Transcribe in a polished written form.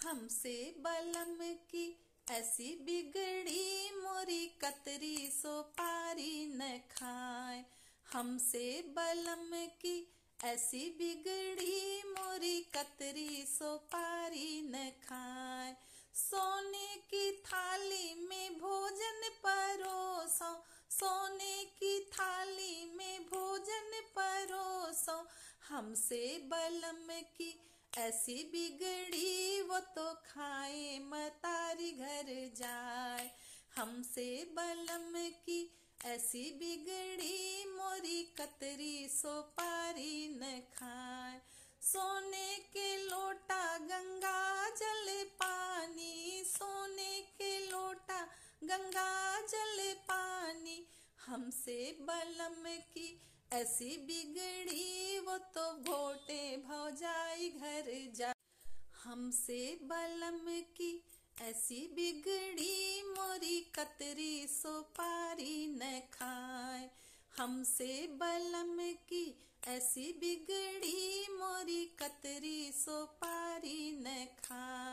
हमसे बलम की ऐसी बिगड़ी मोरी कतरी सो पारी न खाए। हमसे बलम की ऐसी बिगड़ी मोरी कतरी सो पारी न खाए। सोने की थाली में भोजन परोसो, सोने की थाली में भोजन परोसो। हमसे बलम की ऐसी बिगड़ी वो तो खाए मतारी घर जाए। हमसे बलम की ऐसी बिगड़ी मोरी कतरी सो पारी न खाए। सोने के लोटा गंगा जल पानी, सोने के लोटा गंगा जल पानी। हमसे बलम की ऐसी बिगड़ी वो तो भोटे भौजाई घर जा। हमसे बलम की ऐसी बिगड़ी मोरी कतरी सो पारी न खाए। हमसे बलम की ऐसी बिगड़ी मोरी कतरी सो पारी न खाए।